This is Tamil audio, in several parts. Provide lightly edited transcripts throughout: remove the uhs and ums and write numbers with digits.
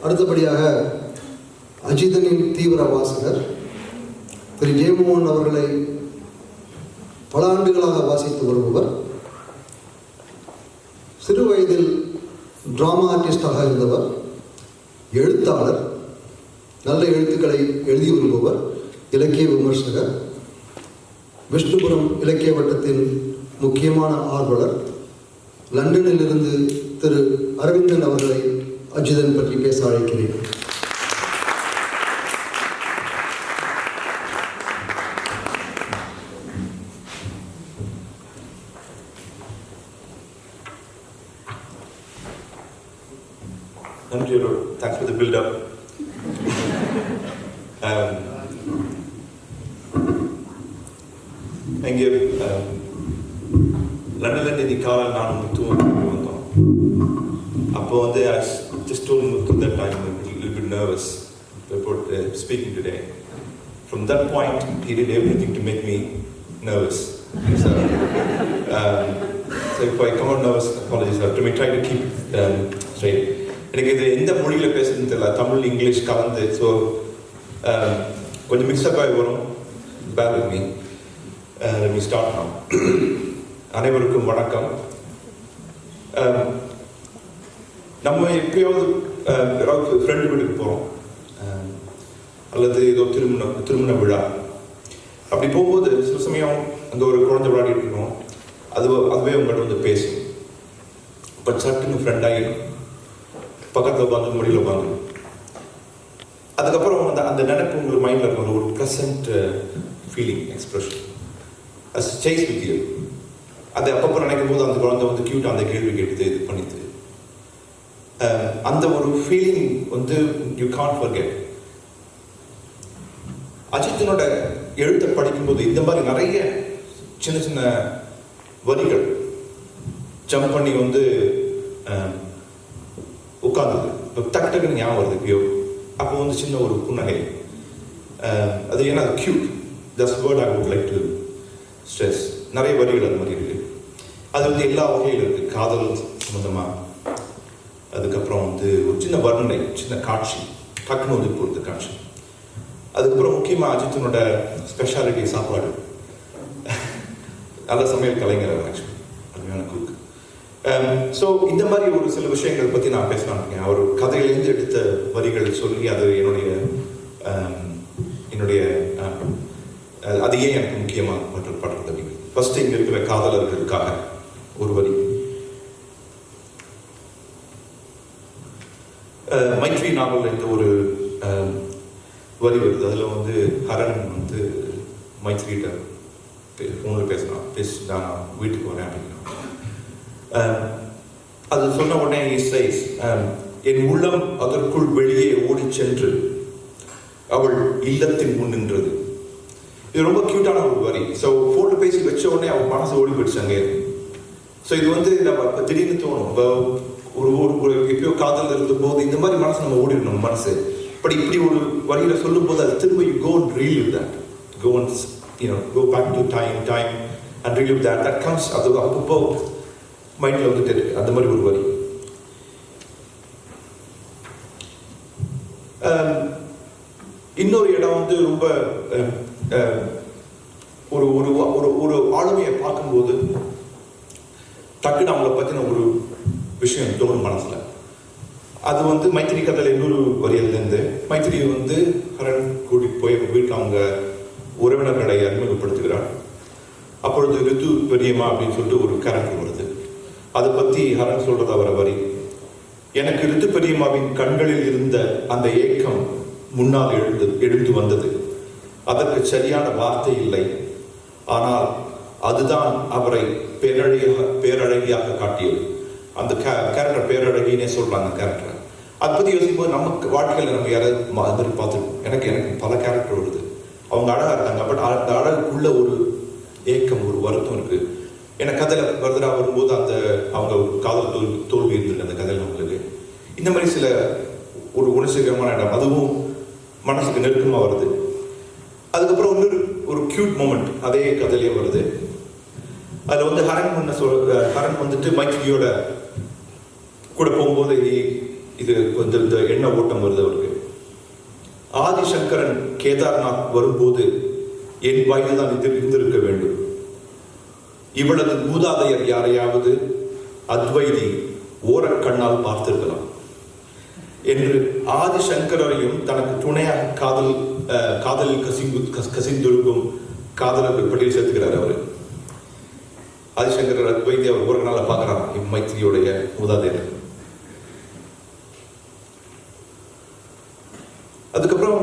அடுத்தபடியாக அஜிதனின் தீவிர வாசகர் திரு ஜெயமோகன் அவர்களை பல ஆண்டுகளாக வாசித்து வருபவர். சிறு வயதில் டிராமா ஆர்டிஸ்டாக இருந்தவர், எழுத்தாளர், நல்ல எழுத்துக்களை எழுதி வருபவர், இலக்கிய விமர்சகர், விஷ்ணுபுரம் இலக்கிய வட்டத்தின் முக்கியமான ஆர்வலர். லண்டனிலிருந்து திரு அரவிந்தன் அவர்களை அஜிதன் பற்றி பேச அழைக்கிறேன். Thanks for the build-up. இங்கே லண்டன்ல இந்த காலம் நான் முத்துவும் வந்தோம். அப்போ வந்து I just told Muthu that I'm a little bit nervous about speaking today. From that point, he did everything to make me nervous. So if I come out nervous, apologies. Let me try to keep straight. எனக்கு இது எந்த மொழியில் பேசுறதுன்னு தெரியல, தமிழ் இங்கிலீஷ் கலந்து, ஸோ கொஞ்சம் மிக்ஸ்அப் ஆகி வரும். bear with me. Let me start now. அனைவருக்கும் வணக்கம். நம்ம எப்பயாவது யாராவது ஃப்ரெண்டு வீட்டுக்கு போகிறோம் அல்லது ஏதோ திருமண விழா, அப்படி போகும்போது சில சமயம் அங்கே ஒரு குழந்தை விளையாடிட்டு இருக்கோம், அதுவே உங்கள்கிட்ட வந்து பேசும். இப்போ சட்டுன்னு ஃப்ரெண்டாகி பக்கத்தில் உட்காந்து மொழியில் உட்காந்து, அதுக்கப்புறம் அந்த நினைப்பு உங்களுக்கு மைண்டில் இருக்கும், ஒரு ப்ரெசன்ட் ஃபீலிங் எக்ஸ்பிரஷன் அது சேஸ் வித் யூ. அது அப்பப்போ நினைக்கும் போது அந்த குழந்தை வந்து க்யூட்டாக அந்த கேள்வி கேட்டுது, இது பண்ணிது. அந்த ஒரு ஃபீலிங் வந்து யூ கான்ட் ஃபர்கெட். அஜித்தினோட எழுத்தை படிக்கும்போது இந்த மாதிரி நிறைய சின்ன சின்ன வரிகள் ஜம்ப் பண்ணி வந்து உட்கார்ந்தது. இப்போ டக்குன்னு ஞாபகம் வருது ஐயோ. அப்போ வந்து சின்ன ஒரு புன்னகை, அது ஏன்னா அது cute. That's word I would like to stress. நிறைய வரிகள் அது மாதிரி இருக்குது. அது வந்து எல்லா வகையிலும் இருக்குது. காதல் சம்மந்தமாக, அதுக்கப்புறம் வந்து ஒரு சின்ன வர்ணனை, சின்ன காட்சி, டக்குன்னு வந்து போகிறது காட்சி. அதுக்கப்புறம் முக்கியமாக அஜித்தினோட ஸ்பெஷாலிட்டி சாப்பாடு. நல்ல சமையல் கலைஞர் ஆக்சுவலி, அருமையான குக். ஸோ இந்த மாதிரி ஒரு சில விஷயங்கள் பற்றி நான் பேசலான்னு இருக்கேன். அவர் கதையிலேருந்து எடுத்த வரிகள் சொல்லி அது என்னுடைய அதையே எனக்கு முக்கியமாக படுறது அப்படின்னு. ஃபர்ஸ்ட் இங்கே இருக்கிற காதலர்களுக்காக ஒரு வரி. மைத்ரி நாவல்லேருந்து ஒரு வரி வருது. அதில் வந்து ஹரன் வந்து மைத்ரிகிட்ட ஃபோனில் பேசினா வீட்டுக்கு வரேன் அப்படின்னா, அது சொன்ன உடனே இசைஸ் என் உள்ளம் அதற்குள் வெளியே ஓடி சென்று அவள் இல்லத்தின் முன் நின்றது. இது ரொம்ப கியூட்டான ஒரு வரி. ஸோ ஃபோனில் பேசி வச்ச உடனே அவள் மனசு ஓடி போயிடுச்சு அங்கே. ஸோ இது வந்து நம்ம திடீர்னு தோணும், ஒரு எப்பயோ காதல் இருந்த போது இந்த மாதிரி மனசு நம்ம ஓடிடணும் மனசு. பட் இப்படி ஒரு வரியில சொல்லும் போது அது திரும்ப you go and relive that, go and go back to time and relive that comes. அது அப்பப்போ மைண்டில் வந்துட்டு இருக்கு. அந்த மாதிரி ஒரு வரி. இன்னொரு இடம் வந்து ரொம்ப ஒரு ஒரு ஆளுமையை பார்க்கும்போது டக்குன்னு அவங்கள பற்றின ஒரு விஷயம் தோணும் மனசில். அது வந்து மைத்திரி கதையில் இன்னொரு வரியல்லேருந்து மைத்திரி வந்து ஹரன் கூட்டிகிட்டு போய் வீட்டில் அவங்க உறவினர்களை அறிமுகப்படுத்துகிறார். அப்பொழுது ரித்து பெரியம்மா அப்படின்னு சொல்லிட்டு ஒரு கேரக்டர் வருது. அதை பற்றி ஹரன் சொல்கிறதா வர வரி, எனக்கு ரித்து பெரியம்மாவின் கண்களில் இருந்த அந்த ஏக்கம் முன்னால் எழுந்து வந்தது. அதற்கு சரியான வார்த்தை இல்லை, ஆனால் அதுதான் அவரை பேரழகியாக காட்டியது. அந்த கேரக்டர் பேரழகினே சொல்கிறாங்க கேரக்டர். அதை பற்றி யோசிக்கும்போது நமக்கு வாழ்க்கையில் நம்ம யாராவது மாதிரி பார்த்துருக்கோம். எனக்கு பல கேரக்டர் வருது, அவங்க அழகாக இருக்காங்க. பட் அந்த அழகுக்குள்ள ஒரு ஏக்கம், ஒரு வருத்தம் இருக்குது. எனக்கு கதையில் வருதா வரும்போது அந்த அவங்க காதல் தோல்வி இருந்திருக்கு அந்த கதையில் அவங்களுக்கு. இந்த மாதிரி சில ஒரு உணர்ச்சிகரமான இடம், அதுவும் மனசுக்கு நெருக்கமாக வருது. அதுக்கப்புறம் இன்னொரு ஒரு கியூட் மூமெண்ட் அதே கதையிலே வருது. அதில் வந்து ஹரன் வந்துட்டு மைத்ரியோட கூட போகும்போது இது கொஞ்சம் இந்த எண்ண ஓட்டம் வருது அவருக்கு. ஆதிசங்கரன் கேதார்நாத் வரும்போது என் வாயில் தான் இருந்திருக்க வேண்டும். இவளது மூதாதையர் யாரையாவது அத்வைதி ஓரக்கண்ணால் பார்த்திருக்கலாம் என்று ஆதிசங்கரையும் தனக்கு துணையாக காதலில் கசிந்திருக்கும் காதலர்கள் பட்டியல் சேர்த்துக்கிறார் அவர். ஆதிசங்கரர் அத்வைதி அவர் ஒரு நாள பார்க்கிறார் மைத்திரியுடைய மூதாதையர். அதுக்கப்புறம்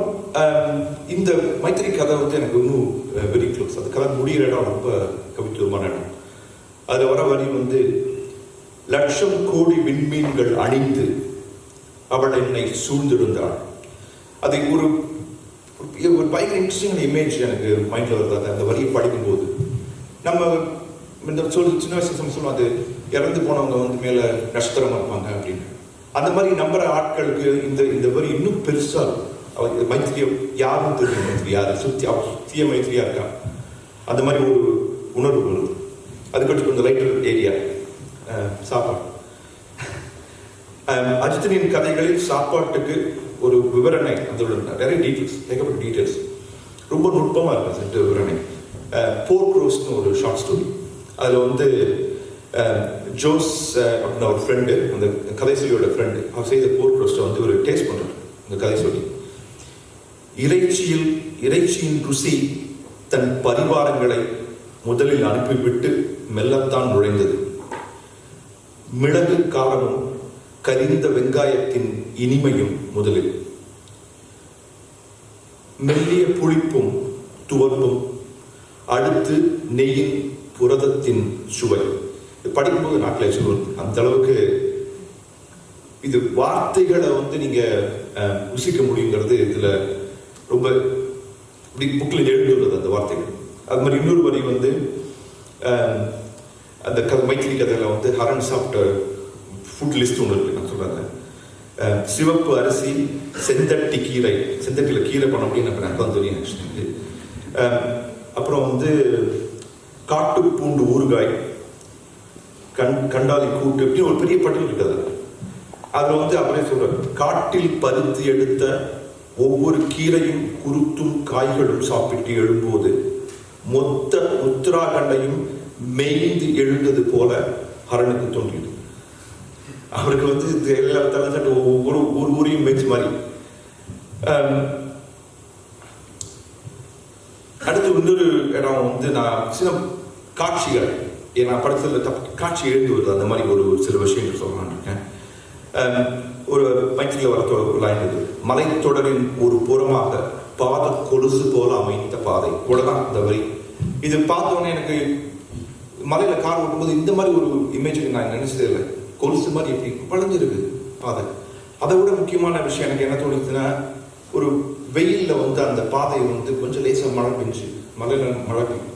இந்த மைத்திரி கதை வந்து எனக்கு இன்னும் வெரி க்ளோஸ். அந்த கதை முடிகிற இடம் ரொம்ப கவித்துவமான இடம். அதில் வர வரி வந்து, லட்சம் கோடி விண்மீன்கள் அணிந்து அவள் என்னை சூழ்ந்திருந்தாள். அதை ஒரு பயங்கர இன்ட்ரெஸ்டிங் இமேஜ் எனக்கு மைண்டில் வருது. அந்த வரியை படிக்கும்போது நம்ம இந்த சின்ன வயசுல சொல்லுவோம், அது இறந்து போனவங்க வந்து மேலே நட்சத்திரமா இருப்பாங்க அப்படின்னு. அந்த மாதிரி நம்புற ஆட்களுக்கு இந்த வரி இன்னும் பெருசா இருக்கும். மைத்திரியை யாரும் தெரியும், மைத்திரி யாரு சுத்திய மைத்திரியா இருக்கா, அந்த மாதிரி ஒரு உணர்வு வருது. அதுக்கடுத்து கொஞ்சம் லைட்டர் ஏரியா சாப்பாடு. அஜித்தினின் கதைகளில் சாப்பாட்டுக்கு ஒரு விவரணை, அதோட நிறைய டீட்டெயில்ஸ், ஏகப்பட்ட டீட்டெயில்ஸ், ரொம்ப நுட்பமாக இருக்கும் செட்டு விவரணை. போர்க் ரோஸ்ட்னு ஒரு ஷார்ட் ஸ்டோரி. அதில் வந்து ஜோஸ் அப்படின்னா ஒரு ஃப்ரெண்டு, அந்த கதை சொல்லியோட ஃப்ரெண்டு, அவர் செய்த போர்க் ரோஸ்ட்டை வந்து ஒரு டேஸ்ட் பண்ணுறாரு. இந்த கதை சொல்லி, இறைச்சியின் ருசி தன் பரிவாரங்களை முதலில் அனுப்பிவிட்டு மெல்லத்தான் நுழைந்தது. மிளகு காரமும் கரிந்த வெங்காயத்தின் இனிமையும் முதலில், மெல்லிய புளிப்பும் துவர்ப்பும், அடுத்து நெய்யின் புரதத்தின் சுவை. படிக்கும்போது நாட்டில் சொல்லுவது அந்த அளவுக்கு இது வார்த்தைகளை வந்து நீங்க ருசிக்க முடியுங்கிறது இதுல ரொம்ப இப்படி புக்கில் எழுதுவது அந்த வார்த்தைகள். அது மாதிரி இன்னொரு வரி வந்து அந்த மைத்திரி கதையில வந்து ஹரன் சாப்பிட்ட ஃபுட் லிஸ்ட் ஒன்று இருக்கு. நான் சொல்றேன், சிவப்பு அரிசி, செந்தட்டி கீரை, செந்தட்டியில் கீரை பண்ண அப்படின்னு எனக்கு தான் தெரியும் ஆக்சுவலி. அப்புறம் வந்து காட்டு பூண்டு ஊறுகாய், கண்டாலி கூட்டு, இப்படி ஒரு பெரிய பட்டியல் இருக்குது. அதில் வந்து அப்படியே சொல்றாரு, காட்டில் பறித்து எடுத்த ஒவ்வொரு கீரையும் குருத்தும் காய்களும் சாப்பிட்டு எழும்போது மொத்த உத்தராகண்டையும் மெய்ந்து எழுந்தது போல ஹரனுக்கு தோன்றியது. அவருக்கு வந்து எல்லா தலைஞ்சாட்டு ஒரு ஊரையும் மேய்ச்சி மாதிரி. அடுத்து இன்னொரு இடம் வந்து நான் சில காட்சிகள், நான் படத்தில் காட்சி எழுந்து வருது, அந்த மாதிரி ஒரு சில விஷயங்கள் சொல்லலான்னு இருக்கேன். ஒரு மைத்திரியில் வர லைன் இது, மலைத்தொடரின் ஒரு புறமாக பாத கொலுசு போல அமைத்த பாதை. இவ்வளவுதான் இந்த வரி. இது பார்த்தோன்னே எனக்கு மலையில கார் ஓட்டும்போது இந்த மாதிரி ஒரு இமேஜுக்கு நான் நினைச்சதே இல்லை. கொலுசு மாதிரி எப்படி வளைஞ்சிருக்கு பாதை. அதை விட முக்கியமான விஷயம் எனக்கு என்ன தோணுச்சுன்னா, ஒரு வெயில்ல வந்து அந்த பாதை வந்து கொஞ்சம் லேசாக மழை பெஞ்சு, மலையில மழை பெய்யும்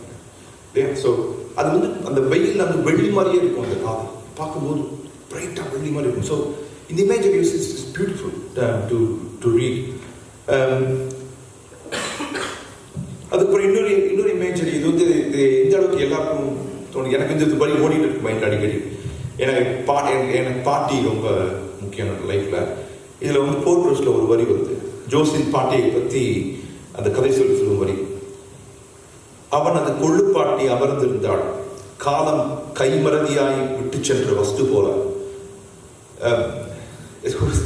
இல்லையா. ஸோ அது வந்து அந்த வெயில் அந்த வெள்ளி மாதிரியே இருக்கும். அந்த பாதை பார்க்கும்போது பிரைட்டாக வெள்ளி மாதிரி இருக்கும். ஸோ இந்த image is beautiful to read. அதுக்கப்புறம் இன்னொரு இமேஜரி, இது வந்து எந்த அளவுக்கு எல்லாருக்கும் தோணும். எனக்கு இந்த வரி ஓடிட்டு இருக்கு மைண்ட் அடிக்கடி. எனக்கு பாட்டி ரொம்ப முக்கியம் லைஃப்ல. இதுல வந்து போர்க் ரோஸ்ட்ல ஒரு வரி வருது, ஜோஸின் பாட்டியை பத்தி அந்த கதை சொல்லும் வரி. அவன் அந்த கொள்ளுப்பாட்டி அமர்ந்திருந்தாள், காலம் கைமறதியாய் விட்டு சென்ற வஸ்து போல.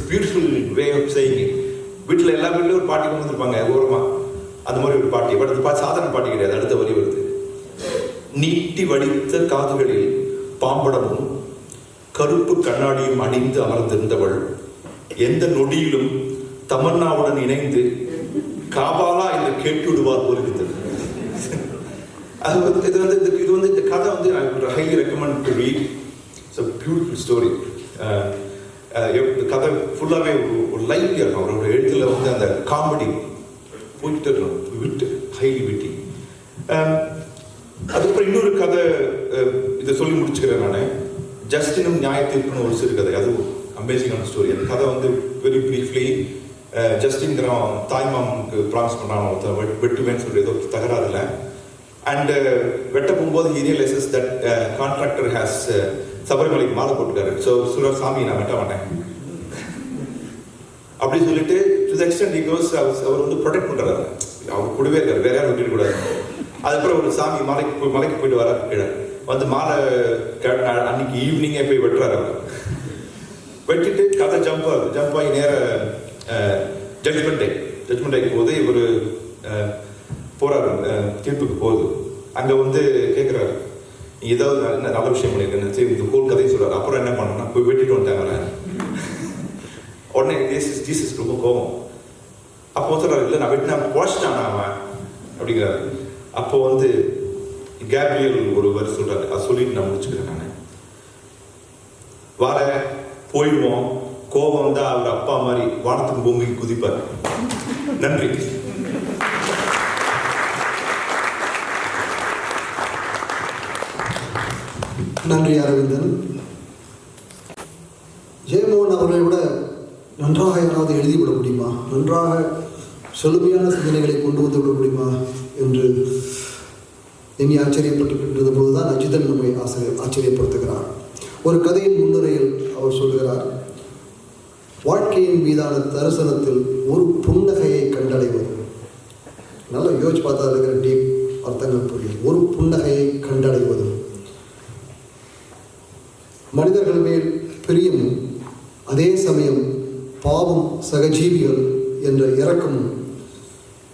Beautiful way of saying it. வீட்டில் எல்லா வீட்லையும் ஒரு பாட்டி கொண்டு வந்திருப்பாங்க ஓரமா, அந்த மாதிரி ஒரு பாட்டி. பட் அது சாதாரண பாட்டி கிடையாது. அடுத்த வரி வருது, நீட்டி வடித்த காதுகளில் பாம்படமும் கருப்பு கண்ணாடியும் அணிந்து அமர்ந்திருந்தவள் எந்த நொடியிலும் தமன்னாவுடன் இணைந்து காபாலா என்று கேட்டுவிடுவார் போல் இருந்தது. இது வந்து இந்த கதை வந்து I highly recommend to read. It's a beautiful story. இந்த கதை ஃபுல்லாகவே ஒரு லைவ்லியாக இருக்கும். அவரோட எழுத்துல வந்து அந்த காமெடி போயிட்டு விட்டு ஹைலி விட்டி. அதுக்கப்புறம் இன்னொரு கதை இதை சொல்லி முடிச்சுக்கிறேன் நான். ஜஸ்டினும் நியாயத்தீர்ப்புன்னு ஒரு சிறு கதை, அது அமேசிங்கான ஸ்டோரி. அந்த கதை வந்து வெரி ப்ரீஃப்லி, ஜஸ்டின்கிறான் தாய்மாமுக்கு ப்ராமிஸ் பண்ணுறான் ஒருத்தர் வெட்டுவேன்னு சொல்லி ஏதோ தகராறு இல்லை. அண்ட் வெட்ட போகும்போது he realizes that contractor has சபரிமலைக்கு மாலை போட்டுக்காரு. ஸோ சாமி நான் வெட்ட மாட்டேன் அப்படி சொல்லிட்டு to the extent he goes அவர் வந்து ப்ரொடெக்ட் பண்றாரு, அவர் கூடவே இருக்காரு, வேற யாரும் விட்டுட்டு கூடாது. அதுக்கப்புறம் ஒரு சாமி மலைக்கு போயிட்டு வர கீழே வந்து மாலை அன்னைக்கு ஈவினிங்கே போய் வெட்டுறாரு. அவர் வெட்டிட்டு கதை ஜம்ப் ஆகி நேர ஜட்மெண்ட் டேக்கு போது இவர் போறாரு, தீர்ப்புக்கு போகுது. அங்க வந்து கேட்கிறாரு, நீ ஏதாவது நல்ல விஷயம் பண்ணிருக்கேன்னு சரி இந்த கோல் கதையை சொல்றாரு. அப்புறம் என்ன பண்ணா, போய் வெட்டிட்டு வந்துட்டாங்க. உடனே ஜீசஸ் ரொம்ப கோபம். அப்போ சொல்றாரு, இல்லை நான் வெட்டினா குழச்சிட்டான் அவன் அப்படிங்கிறாரு. அப்போ வந்து கேப்ரியல் ஒரு வரி சொல்றாரு, அதை சொல்லிட்டு நான் முடிச்சுக்கிறேன். நான் வார போயிடுவோம், கோபம் வந்தா அவர் அப்பா மாதிரி வானத்துக்கு பூமிக்கு குதிப்பார். நன்றி. நன்றி அரவிந்தன். ஜெயமோகன் அவர்களை விட நன்றாக யாராவது எழுதிவிட முடியுமா, நன்றாக செழுமையான சிந்தனைகளை கொண்டு வந்து விட முடியுமா என்று எண்ணி ஆச்சரியப்பட்டு போதுதான் அஜிதன் நம்மை ஆச்சரியப்படுத்துகிறார். ஒரு கதையின் முன்னுரையில் அவர் சொல்கிறார், வாழ்க்கையின் மீதான தரிசனத்தில் ஒரு புன்னகையை கண்டடைவது. நல்லா யோசிச்சு பார்த்தா இருக்கிற டீப் அர்த்தங்கள் புரியும். ஒரு புன்னகையை கண்டடைவது, மனிதர்கள் மேல் பிரியமும் அதே சமயம் பாவம் சகஜீவிகள் என்ற இரக்கமும்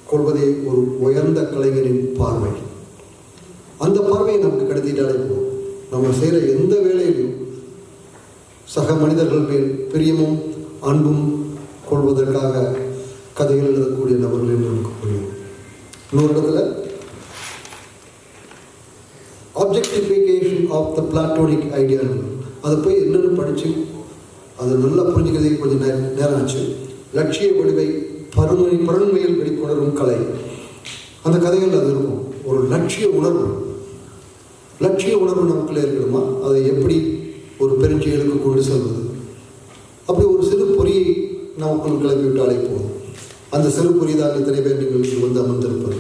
கொள்வதே ஒரு உயர்ந்த கலைஞரின் பார்வை. அந்த பார்வையை நமக்கு கடத்திட்டாலே போதும். நம்ம செய்கிற எந்த வேலையிலும் சக மனிதர்கள் மேல் பிரியமும் அன்பும் கொள்வதற்காக கதைகள் எழுதக்கூடிய நபர்கள் என்று நமக்கு புரியும். இன்னொரு இடத்துல objectification of the platonic idea, அதை போய் என்னென்னு படித்து அதை நல்லா புரிஞ்சுக்கிறதுக்கு கொஞ்சம் நேரம் ஆச்சு. லட்சிய வடிவை பருண்மையில் வெளிக்கொணரும் கலை, அந்த கதைகள் அது இருக்கும். ஒரு லட்சிய உணர்வு நமக்குள்ளே இருக்கணுமா, அதை எப்படி ஒரு பெருஞ்செயலுக்கு கொண்டு செல்வது, அப்படி ஒரு சிறு பொறியை நமக்குள் கிளப்பி விட்டாலே போதும். அந்த சிறு பொறி தான் இத்தனை பேர் நீங்கள் வந்து அமர்ந்திருப்பது.